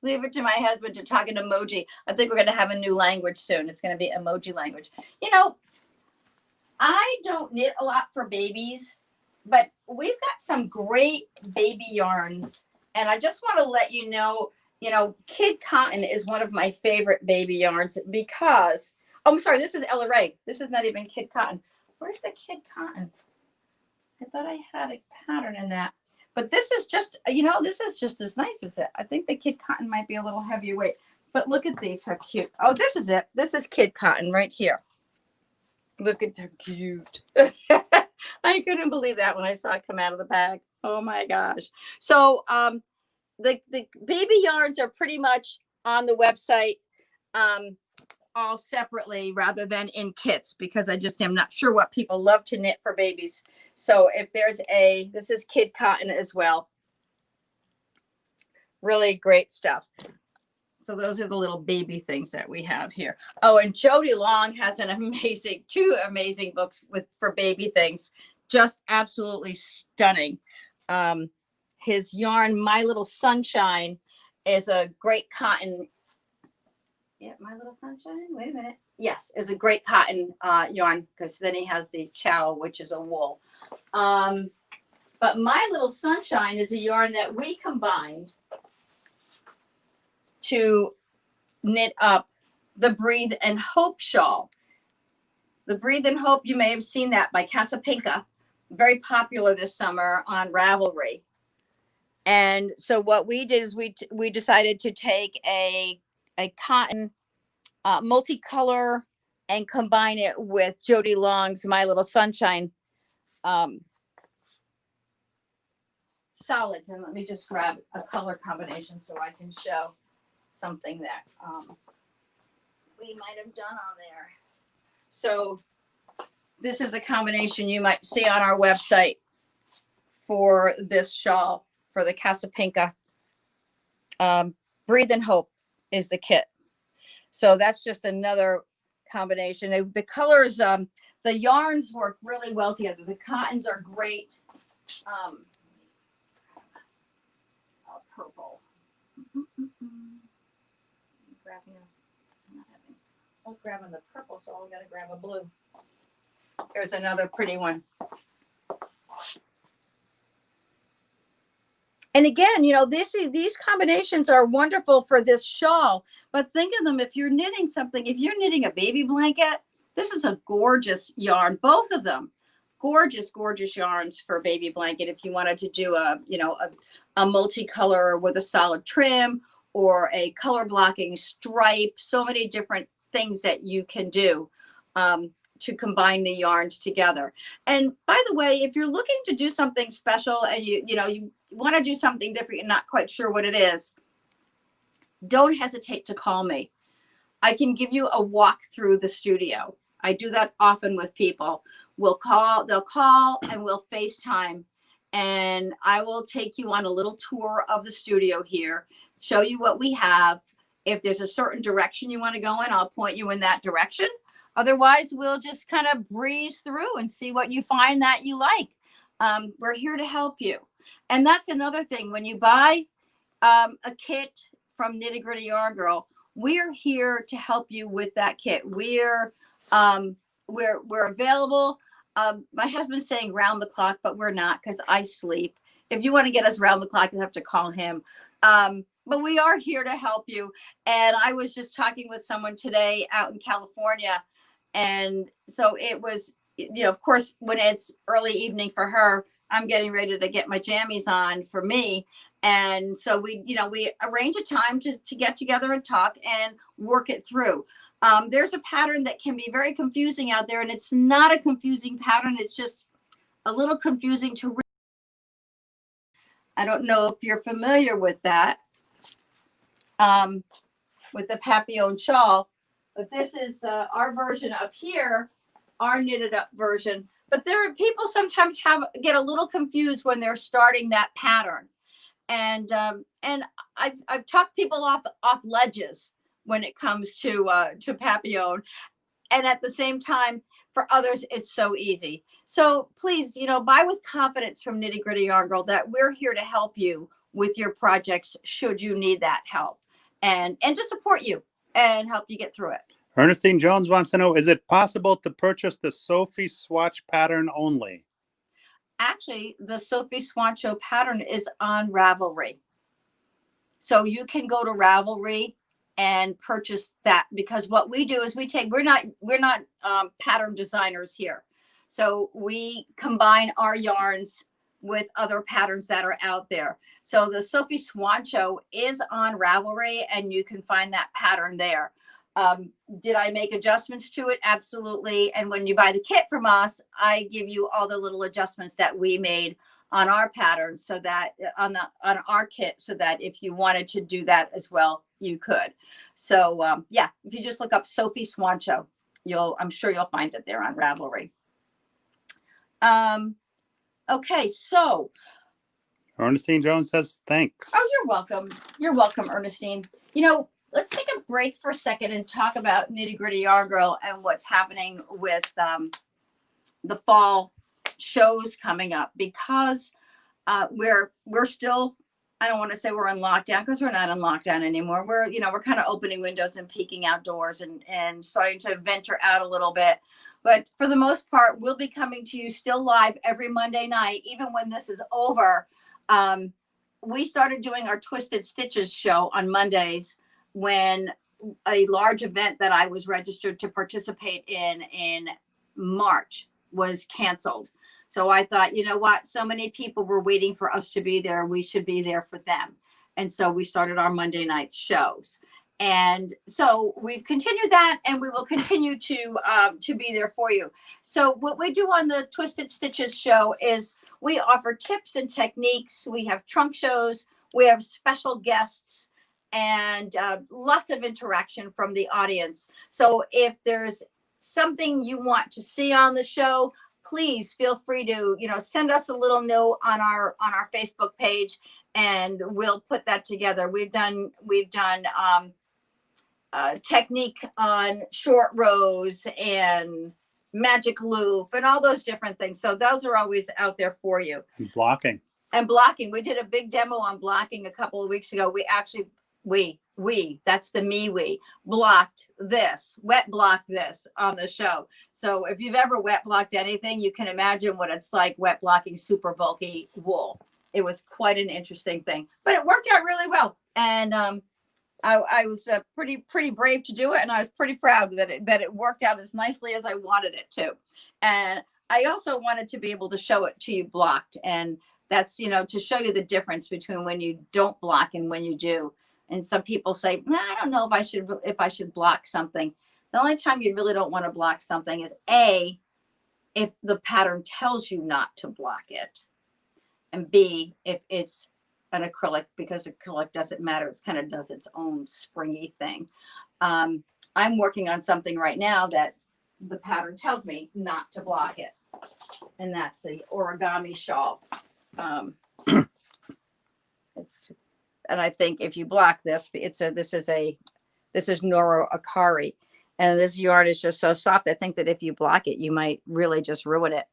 [SPEAKER 1] Leave it to my husband to talk in emoji. I think we're going to have a new language soon. It's going to be emoji language. You know, I don't knit a lot for babies, but we've got some great baby yarns. And I just want to let you know, kid cotton is one of my favorite baby yarns because, oh, I'm sorry, this is Ella Ray. This is not even kid cotton. Where's the kid cotton? I thought I had a pattern in that. But this is just, this is just as nice as it. I think the kid cotton might be a little heavier weight. But look at these, how cute. Oh, this is it. This is kid cotton right here. Look at how cute. I couldn't believe that when I saw it come out of the bag. Oh my gosh. So the baby yarns are pretty much on the website all separately rather than in kits, because I just am not sure what people love to knit for babies. So if there's this is kid cotton as well. Really great stuff. So those are the little baby things that we have here. Oh, and Jody Long has two amazing books for baby things. Just absolutely stunning. His yarn, My Little Sunshine, is a great cotton. Yeah, My Little Sunshine. Wait a minute. Yes, is a great cotton yarn, because then he has the Shawl, which is a wool. But My Little Sunshine is a yarn that we combined to knit up the Breathe and Hope shawl. The Breathe and Hope, you may have seen that by Casapinka, very popular this summer on Ravelry. And so what we did is we decided to take a cotton multicolor and combine it with Jody Long's My Little Sunshine solids. And let me just grab a color combination so I can show something that we might have done on there. So this is a combination you might see on our website for this shawl, for the Casapinka. Breathe and Hope is the kit. So that's just another combination. The colors, the yarns work really well together. The cottons are great. Purple. Grabbing the purple, so I'm gonna grab a blue. There's another pretty one. And again, these combinations are wonderful for this shawl, but think of them if you're knitting something, if you're knitting a baby blanket, this is a gorgeous yarn, both of them. Gorgeous, gorgeous yarns for a baby blanket. If you wanted to do a multicolor with a solid trim or a color blocking stripe, so many different things that you can do to combine the yarns together. And by the way, if you're looking to do something special and you want to do something different, you're not quite sure what it is, don't hesitate to call me. I can give you a walk through the studio. I do that often with people. They'll call and we'll FaceTime, and I will take you on a little tour of the studio here, show you what we have. If there's a certain direction you want to go in, I'll point you in that direction. Otherwise, we'll just kind of breeze through and see what you find that you like. We're here to help you. And that's another thing. When you buy a kit from Nitty Gritty Yarn Girl, we're here to help you with that kit. We're available. My husband's saying round the clock, but we're not, because I sleep. If you want to get us round the clock, you have to call him. But we are here to help you. And I was just talking with someone today out in California. And so it was, of course, when it's early evening for her, I'm getting ready to get my jammies on for me. And so we arrange a time to get together and talk and work it through. There's a pattern that can be very confusing out there, and it's not a confusing pattern. It's just a little confusing to read. I don't know if you're familiar with that, with the papillon shawl, but this is our version up here, our knitted up version. But there are people sometimes get a little confused when they're starting that pattern. And I've talked people off ledges when it comes to papillon. And at the same time, for others, it's so easy. So please, you know, buy with confidence from Nitty Gritty Yarn Girl that we're here to help you with your projects should you need that help, and to support you and help you get through it.
[SPEAKER 2] Ernestine Jones wants to know, is it possible to purchase the Sophie swatch pattern only?
[SPEAKER 1] Actually, the Sophie Swancho pattern is on Ravelry. So you can go to Ravelry and purchase that, because what we do is we're not pattern designers here. So we combine our yarns with other patterns that are out there. So the Sophie Swancho is on Ravelry and you can find that pattern there. Did I make adjustments to it? Absolutely. And when you buy the kit from us, I give you all the little adjustments that we made on our pattern, so that on our kit, so that if you wanted to do that as well, you could. So yeah, if you just look up Sophie Swancho, I'm sure you'll find it there on Ravelry. Okay, so
[SPEAKER 2] Ernestine Jones says thanks.
[SPEAKER 1] Oh, you're welcome. You're welcome, Ernestine. You know, let's take a break for a second and talk about Nitty Gritty Yarn Girl and what's happening with the fall shows coming up, because we're still, I don't want to say we're in lockdown, because we're not in lockdown anymore. We're kind of opening windows and peeking outdoors and starting to venture out a little bit. But for the most part, we'll be coming to you still live every Monday night, even when this is over. We started doing our Twisted Stitches show on Mondays when a large event that I was registered to participate in March was canceled. So I thought, you know what? So many people were waiting for us to be there. We should be there for them. And so we started our Monday night shows. And so we've continued that, and we will continue to be there for you. So what we do on the Twisted Stitches show is we offer tips and techniques. We have trunk shows. We have special guests, and lots of interaction from the audience. So if there's something you want to see on the show, please feel free to, send us a little note on our Facebook page, and we'll put that together. We've done technique on short rows and magic loop and all those different things. So those are always out there for you.
[SPEAKER 2] And blocking.
[SPEAKER 1] We did a big demo on blocking a couple of weeks ago. We blocked this, wet blocked this on the show. So if you've ever wet blocked anything, you can imagine what it's like wet blocking super bulky wool. It was quite an interesting thing, but it worked out really well. And I was pretty brave to do it, and I was pretty proud that it worked out as nicely as I wanted it to. And I also wanted to be able to show it to you blocked, and that's to show you the difference between when you don't block and when you do. And some people say, nah, I don't know if I should block something. The only time you really don't want to block something is A, if the pattern tells you not to block it, and B, if it's an acrylic, because acrylic doesn't matter. It kind of does its own springy thing. I'm working on something right now that the pattern tells me not to block it, and that's the origami shawl. And I think if you block this, this is Noro Akari, and this yarn is just so soft. I think that if you block it, you might really just ruin it.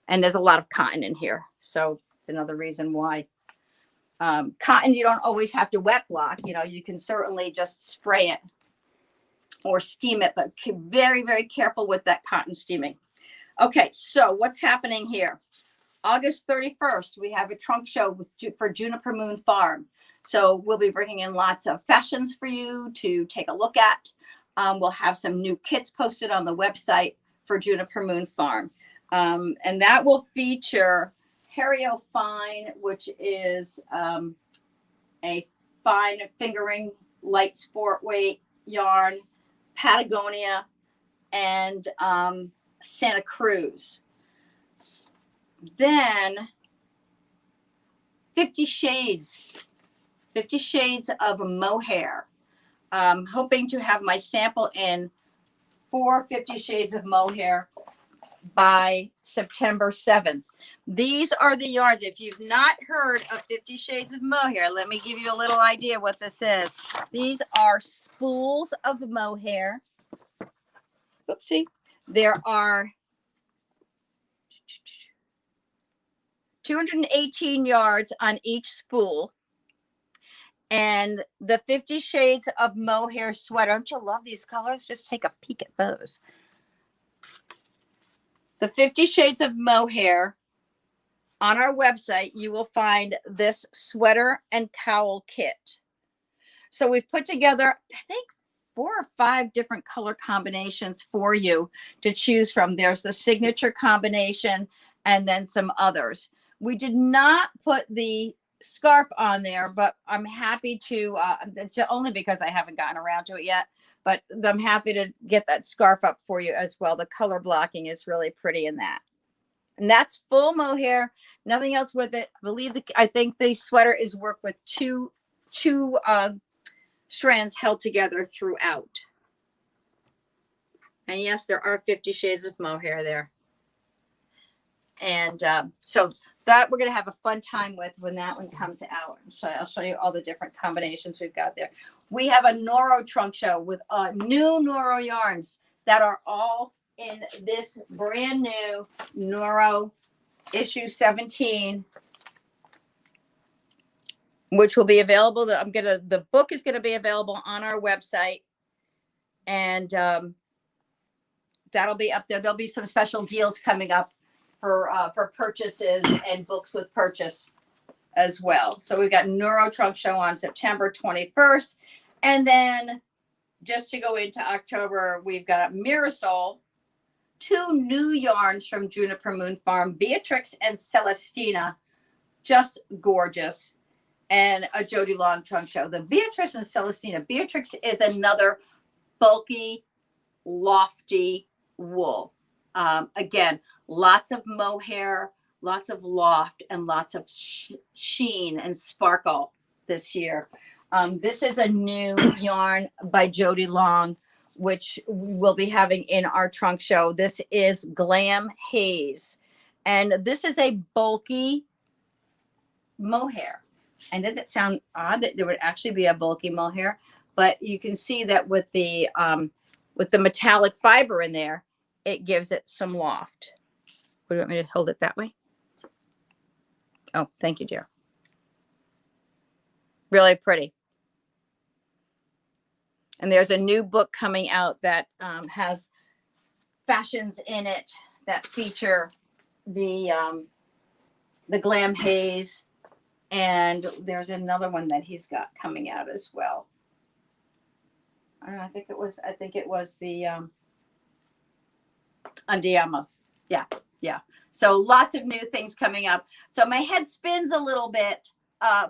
[SPEAKER 1] And there's a lot of cotton in here, so it's another reason why. Cotton, you don't always have to wet block. You can certainly just spray it or steam it, but very, very careful with that cotton steaming. Okay, so what's happening here? August 31st, we have a trunk show for Juniper Moon Farm. So we'll be bringing in lots of fashions for you to take a look at. We'll have some new kits posted on the website for Juniper Moon Farm. And that will feature Hario Fine, which is a fine fingering light sport weight yarn, Patgonia, and Santa Cruz. Then 50 shades of Mohair. Hoping to have my sample in for 50 shades of Mohair by September 7th. These are the yarns. If you've not heard of 50 Shades of Mohair, let me give you a little idea what this is. These are spools of mohair. Oopsie. There are 218 yards on each spool. And the 50 Shades of Mohair sweater. Don't you love these colors? Just take a peek at those. The 50 Shades of Mohair. On our website, you will find this sweater and cowl kit. So we've put together, I think, 4 or 5 different color combinations for you to choose from. There's the signature combination and then some others. We did not put the scarf on there, but I'm happy to, only because I haven't gotten around to it yet, but I'm happy to get that scarf up for you as well. The color blocking is really pretty in that. And that's full mohair, nothing else with it. I think the sweater is worked with two strands held together throughout. And yes, there are 50 Shades of Mohair there. And so that we're going to have a fun time with when that one comes out. I'll show you all the different combinations we've got there. We have a Noro trunk show with new Noro yarns that are all in this brand new Noro issue 17, which will be available. The book is going to be available on our website, and that'll be up there. There'll be some special deals coming up for purchases and books with purchase as well. So we've got Neuro Trunk Show on September 21st. And then just to go into October, we've got Mirasol, 2 new yarns from Juniper Moon Farm, Beatrix and Celestina, just gorgeous. And a Jody Long Trunk Show. The Beatrix and Celestina. Beatrix is another bulky, lofty wool. Again, lots of mohair, lots of loft, and lots of sheen and sparkle this year. This is a new yarn by Jody Long, which we'll be having in our trunk show. This is Glam Haze. And this is a bulky mohair. And does it sound odd that there would actually be a bulky mohair? But you can see that with the metallic fiber in there, it gives it some loft. Would you want me to hold it that way? Oh, thank you, dear. Really pretty. And there's a new book coming out that has fashions in it that feature the Glam Haze. And there's another one that he's got coming out as well. I think it was the Andiamo. Yeah. So lots of new things coming up. So my head spins a little bit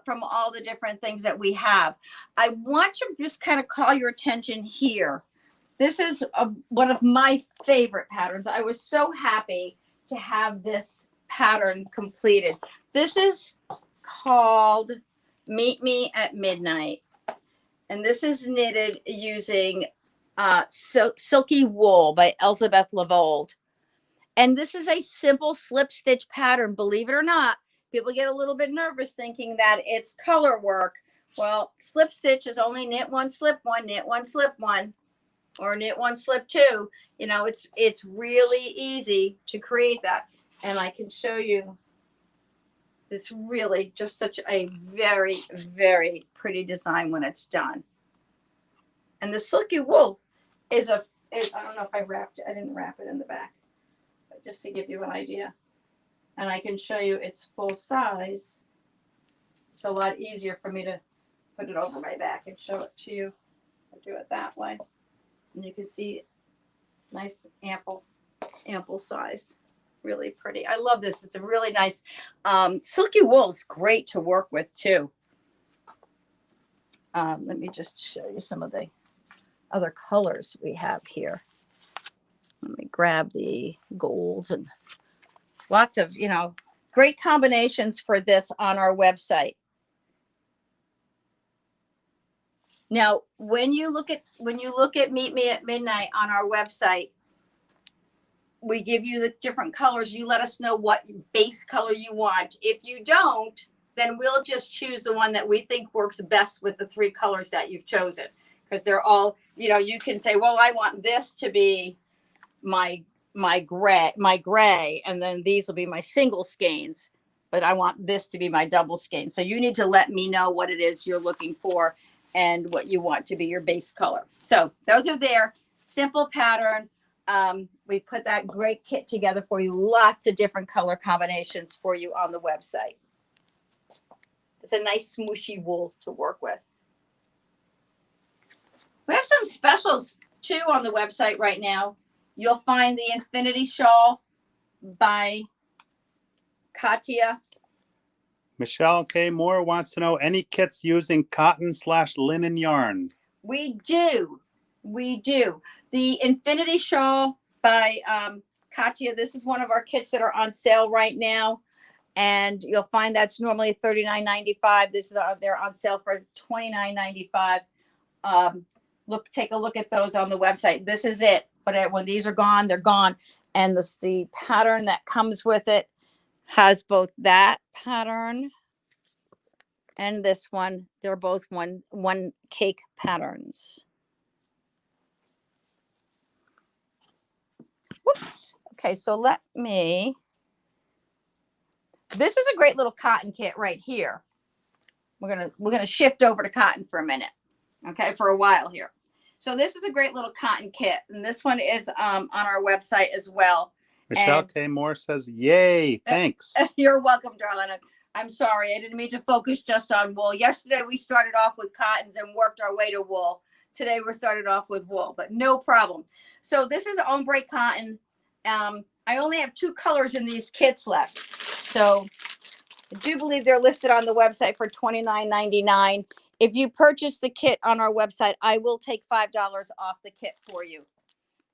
[SPEAKER 1] from all the different things that we have. I want to just kind of call your attention here. This is one of my favorite patterns. I was so happy to have this pattern completed. This is called Meet Me at Midnight. And this is knitted using Silky Wool by Elizabeth Lavold. And this is a simple slip stitch pattern. Believe it or not, people get a little bit nervous thinking that it's color work. Well, slip stitch is only knit 1, slip 1, knit 1, slip 1, or knit 1, slip 2. You know, it's really easy to create that. And I can show you this really just such a very, very pretty design when it's done. And the Silky Wool is I don't know if I wrapped it. I didn't wrap it in the back, but just to give you an idea. And I can show you its full size. It's a lot easier for me to put it over my back and show it to you. I do it that way. And you can see nice, ample size. Really pretty. I love this. It's a really nice Silky Wool is great to work with too. Let me just show you some of the other colors we have here. Let me grab the golds and lots of, great combinations for this on our website. Now, when you look at Meet Me at Midnight on our website, we give you the different colors. You let us know what base color you want. If you don't, then we'll just choose the one that we think works best with the 3 colors that you've chosen. Because they're all, you can say, well, I want this to be my gray, and then these will be my single skeins. but I want this to be my double skein. So you need to let me know what it is you're looking for and what you want to be your base color. So those are there. Simple pattern. We put that great kit together for you. Lots of different color combinations for you on the website. It's a nice smooshy wool to work with. We have some specials too on the website right now. You'll find the Infinity Shawl by Katia.
[SPEAKER 2] Michelle K. Moore wants to know any kits using cotton/linen yarn.
[SPEAKER 1] We do. We do. The Infinity Shawl by Katia. This is one of our kits that are on sale right now. And you'll find that's normally $39.95. This is they're on sale for $29.95. Take a look at those on the website. This is it. But when these are gone, they're gone. And the pattern that comes with it has both that pattern and this one. They're both one cake patterns. Whoops. Okay, so let me. This is a great little cotton kit right here. We're gonna shift over to cotton for a minute, okay, for a while here. So this is a great little cotton kit, and this one is on our website as well.
[SPEAKER 2] Michelle K. Moore says, "Yay! Thanks."
[SPEAKER 1] You're welcome, darling. I'm sorry, I didn't mean to focus just on wool. Yesterday we started off with cottons and worked our way to wool. Today we're started off with wool, but no problem. So this is ombre cotton. I only have 2 colors in these kits left. So I do believe they're listed on the website for $29.99. If you purchase the kit on our website, I will take $5 off the kit for you.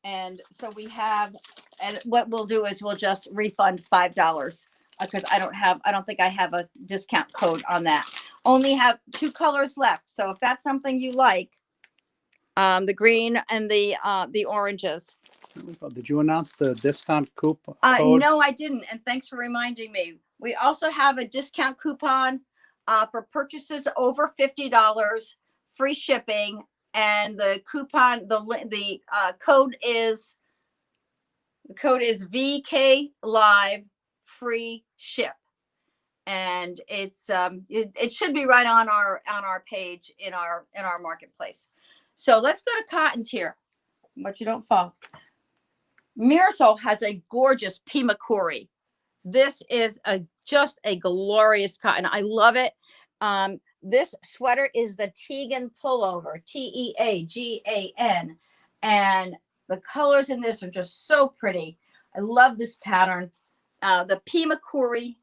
[SPEAKER 1] And so we have, and what we'll do is we'll just refund $5 because I don't think I have a discount code on that. Only have 2 colors left. So if that's something you like, the green and the oranges.
[SPEAKER 2] Did you announce the discount coupon code?
[SPEAKER 1] No, I didn't. And thanks for reminding me. We also have a discount coupon for purchases over $50, free shipping, and the coupon the code is VK Live free ship, and it's it should be right on our page in our marketplace. So let's go to cottons here, but you don't fall. Mirasol has a gorgeous Pima Query. This is just a glorious cotton. I love it. This sweater is the Teagan Pullover, Teagan, and the colors in this are just so pretty. I love this pattern. The Pima Query.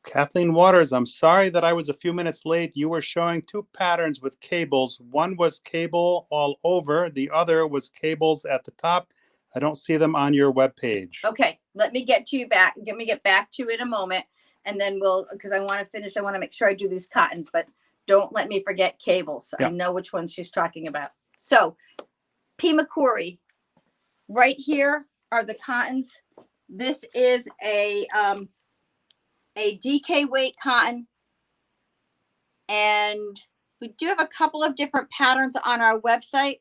[SPEAKER 2] Kathleen Waters, I'm sorry that I was a few minutes late. You were showing 2 patterns with cables. One was cable all over. The other was cables at the top. I don't see them on your webpage.
[SPEAKER 1] Okay, let me get to you back. Let me get back to you in a moment. And then because I want to finish, I want to make sure I do these cottons, but don't let me forget cables. Yeah. I know which one she's talking about. So Pima Query, right here are the cottons. This is a DK weight cotton. And we do have a couple of different patterns on our website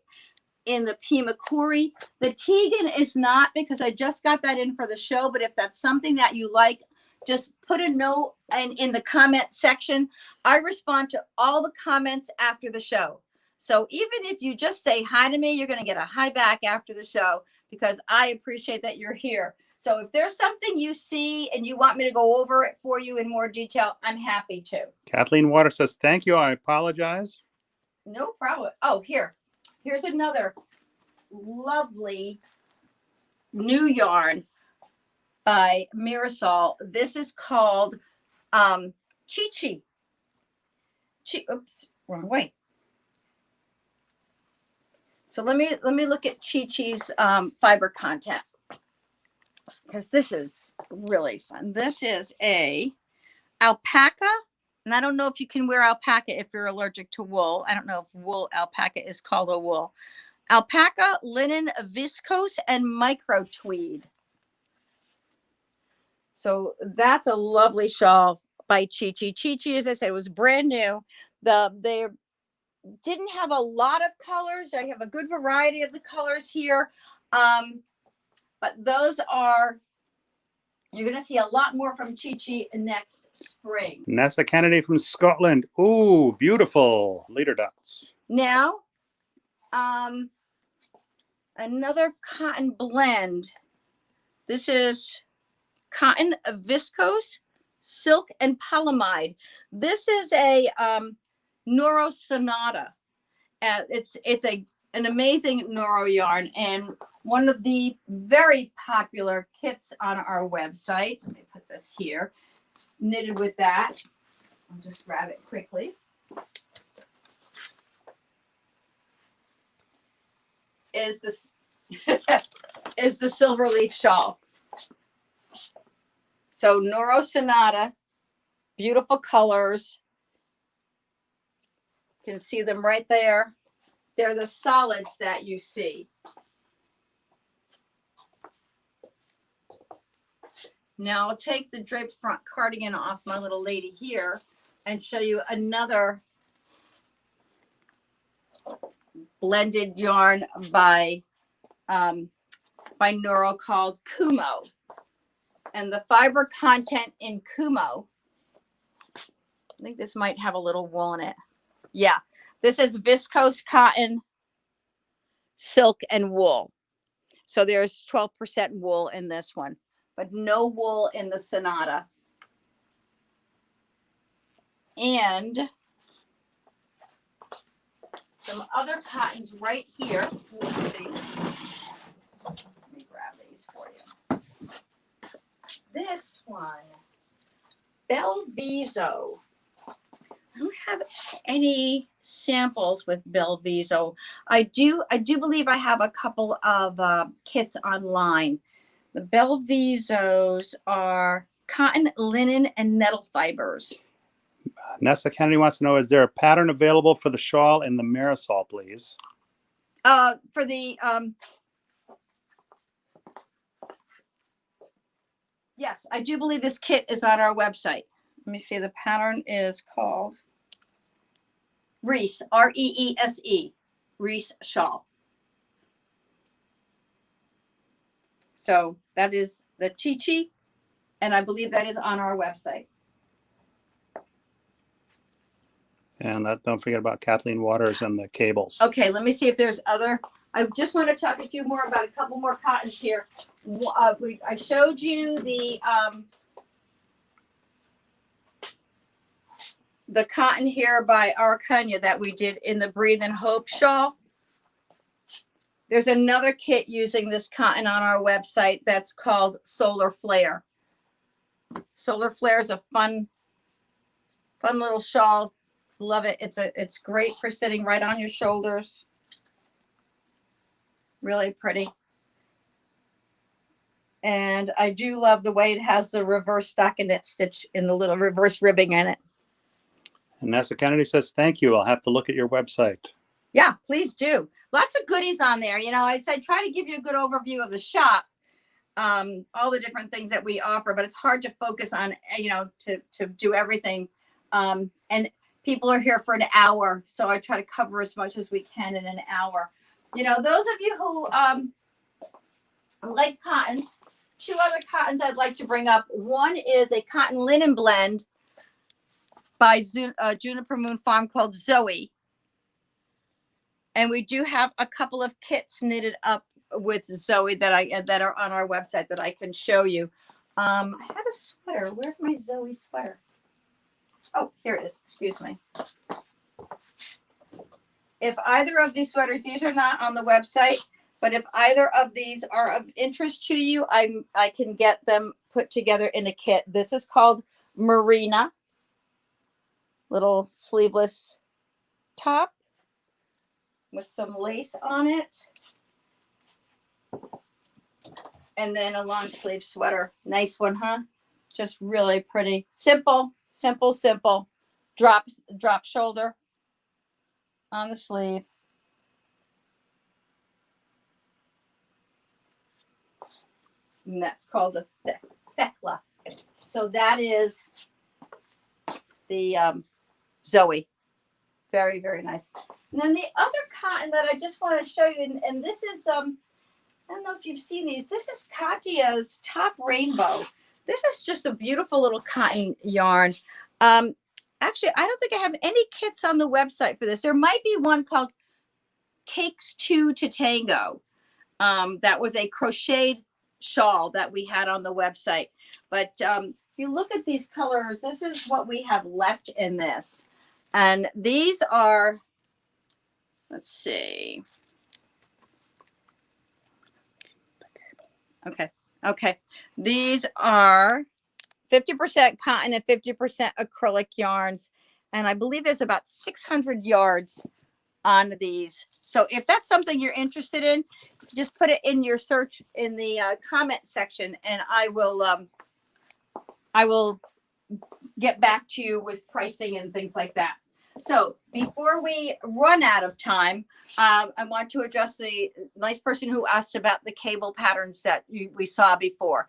[SPEAKER 1] in the Pima Query. The Teagan is not, because I just got that in for the show, but if that's something that you like, just put a note in the comment section. I respond to all the comments after the show. So even if you just say hi to me, you're going to get a hi back after the show because I appreciate that you're here. So if there's something you see and you want me to go over it for you in more detail, I'm happy to.
[SPEAKER 2] Kathleen Water says, thank you. I apologize.
[SPEAKER 1] No problem. Oh, here's another lovely new yarn by Mirasol. This is called ChiChi. Oops, wrong way. So let me look at ChiChi's fiber content, because this is really fun. This is a alpaca, and I don't know if you can wear alpaca if you're allergic to wool. I don't know if wool alpaca is called a wool. Alpaca, linen, viscose, and micro tweed. So that's a lovely shawl by ChiChi. ChiChi, as I said, was brand new. They didn't have a lot of colors. I have a good variety of the colors here. But those are You're going to see a lot more from ChiChi next spring.
[SPEAKER 2] Nessa Kennedy from Scotland. Ooh, beautiful leader dots.
[SPEAKER 1] Now, another cotton blend. This is cotton viscose, silk, and polyamide. This is a Noro Sonata. It's an amazing Noro yarn and one of the very popular kits on our website. Let me put this here. Knitted with that. I'll just grab it quickly. Is this is the silver leaf shawl. So Noro Sonata, beautiful colors. You can see them right there. They're the solids that you see. Now I'll take the draped front cardigan off my little lady here and show you another blended yarn by Noro called Kumo. And the fiber content in Kumo, I think this might have a little wool in it. Yeah, this is viscose cotton, silk, and wool. So there's 12% wool in this one, but no wool in the Sonata. And some other cottons right here. Let's see. Let me grab these for you. This one, Belviso. I don't have any samples with Belviso. I do believe I have a couple of kits online. The Belvisos are cotton, linen, and nettle fibers.
[SPEAKER 2] Nessa Kennedy wants to know, is there a pattern available for the shawl and the Marisol, please?
[SPEAKER 1] For the yes, I do believe this kit is on our website. Let me see. The pattern is called Reese, R-E-E-S-E, Reese Shaw. So that is the ChiChi, and I believe that is on our website.
[SPEAKER 2] And don't forget about Kathleen Waters and the cables.
[SPEAKER 1] Okay, let me see if there's other. I just want to talk a few more about a couple more cottons here. I showed you the cotton here by Arcania that we did in the Breathe and Hope shawl. There's another kit using this cotton on our website that's called Solar Flare. Solar Flare is a fun little shawl. Love it. It's great for sitting right on your shoulders. Really pretty. And I do love the way it has the reverse stockinette stitch in the little reverse ribbing in it.
[SPEAKER 2] And Nessa Kennedy says, thank you. I'll have to look at your website.
[SPEAKER 1] Yeah, please do. Lots of goodies on there. You know, I said try to give you a good overview of the shop, all the different things that we offer, but it's hard to focus on, you know, to do everything. And people are here for an hour, so I try to cover as much as we can in an hour. You know, those of you who like cottons, two other cottons I'd like to bring up. One is a cotton linen blend by Juniper Moon Farm called Zoe. And we do have a couple of kits knitted up with Zoe that are on our website that I can show you. I had a sweater. Where's my Zoe sweater? Oh, here it is. Excuse me. If either of these sweaters, these are not on the website, but if either of these are of interest to you, I can get them put together in a kit. This is called Marina. Little sleeveless top with some lace on it. And then a long sleeve sweater. Nice one, huh? Just really pretty. Simple, simple, simple. Drop shoulder on the sleeve. And that's called the fekla. So that is the Zoe. Very, very nice. And then the other cotton that I just want to show you, and this is, I don't know if you've seen these. This is Katya's Top Rainbow. This is just a beautiful little cotton yarn. Actually, I don't think I have any kits on the website for this. There might be one called Cakes 2 to Tango. That was a crocheted shawl that we had on the website. But if you look at these colors, this is what we have left in this. And these are, let's see. Okay. These are 50% cotton and 50% acrylic yarns. And I believe there's about 600 yards on these. So if that's something you're interested in, just put it in your search in the comment section, and I will get back to you with pricing and things like that. So before we run out of time, I want to address the nice person who asked about the cable patterns that we saw before.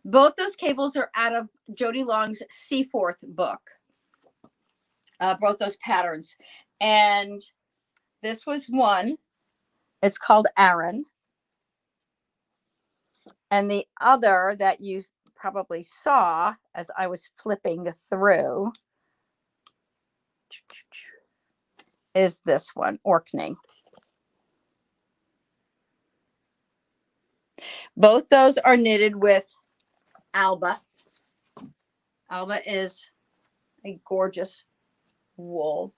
[SPEAKER 1] Both those cables are out of Jody Long's Seaforth book, both those patterns. And this was one. It's called Aaron. And the other that you probably saw as I was flipping through is this one, Orkney. Both those are knitted with Alba. Alba is a gorgeous wool.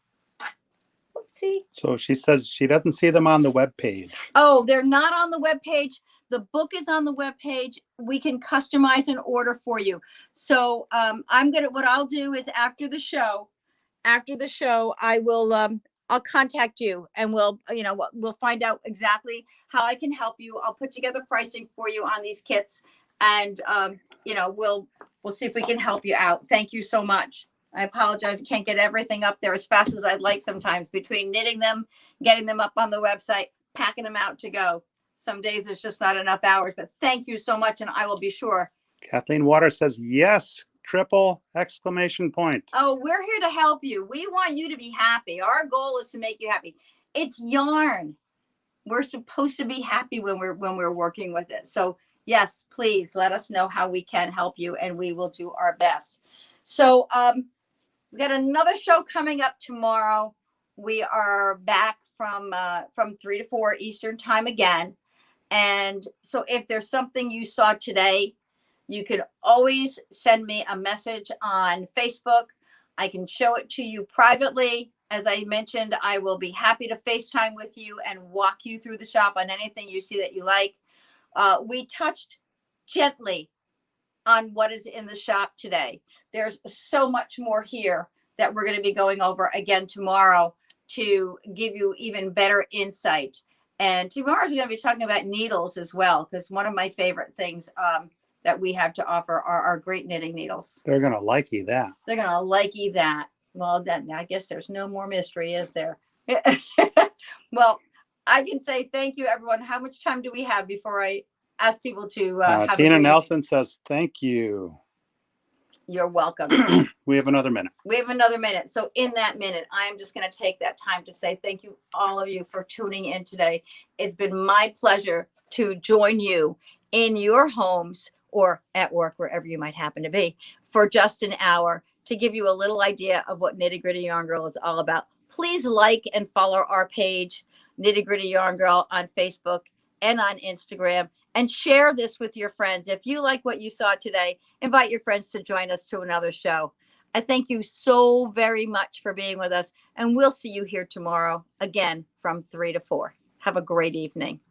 [SPEAKER 1] Oopsie.
[SPEAKER 2] So she says she doesn't see them on the web page.
[SPEAKER 1] Oh, they're not on the web page. The book is on the web page. We can customize an order for you. So what I'll do is after the show, I will I'll contact you, and we'll find out exactly how I can help you. I'll put together pricing for you on these kits, and we'll see if we can help you out. Thank you so much. I apologize. Can't get everything up there as fast as I'd like sometimes, between knitting them, getting them up on the website, packing them out to go. Some days there's just not enough hours, but thank you so much. And I will be sure.
[SPEAKER 2] Kathleen Waters says, yes, triple exclamation point.
[SPEAKER 1] Oh, we're here to help you. We want you to be happy. Our goal is to make you happy. It's yarn. We're supposed to be happy when we're working with it. So yes, please let us know how we can help you, and we will do our best. So we got another show coming up tomorrow. We are back from 3 to 4 Eastern time again. And so if there's something you saw today, you could always send me a message on Facebook. I can show it to you privately. As I mentioned, I will be happy to FaceTime with you and walk you through the shop on anything you see that you like. We touched gently on what is in the shop today. There's so much more here that we're going to be going over again tomorrow to give you even better insight. And tomorrow we're going to be talking about needles as well, because one of my favorite things that we have to offer are our great knitting needles.
[SPEAKER 2] They're going to like you that.
[SPEAKER 1] They're going to like you that. Well, then I guess there's no more mystery, is there? Well, I can say thank you, everyone. How much time do we have before I ask people to have
[SPEAKER 2] Tina Nelson says, thank you.
[SPEAKER 1] You're welcome.
[SPEAKER 2] We have another minute.
[SPEAKER 1] We have another minute. So in that minute, I am just going to take that time to say thank you, all of you, for tuning in today. It's been my pleasure to join you in your homes or at work, wherever you might happen to be, for just an hour to give you a little idea of what Nitty Gritty Yarn Girl is all about. Please like and follow our page, Nitty Gritty Yarn Girl, on Facebook and on Instagram, and share this with your friends. If you like what you saw today, invite your friends to join us to another show. I thank you so very much for being with us, and we'll see you here tomorrow again from 3 to 4. Have a great evening.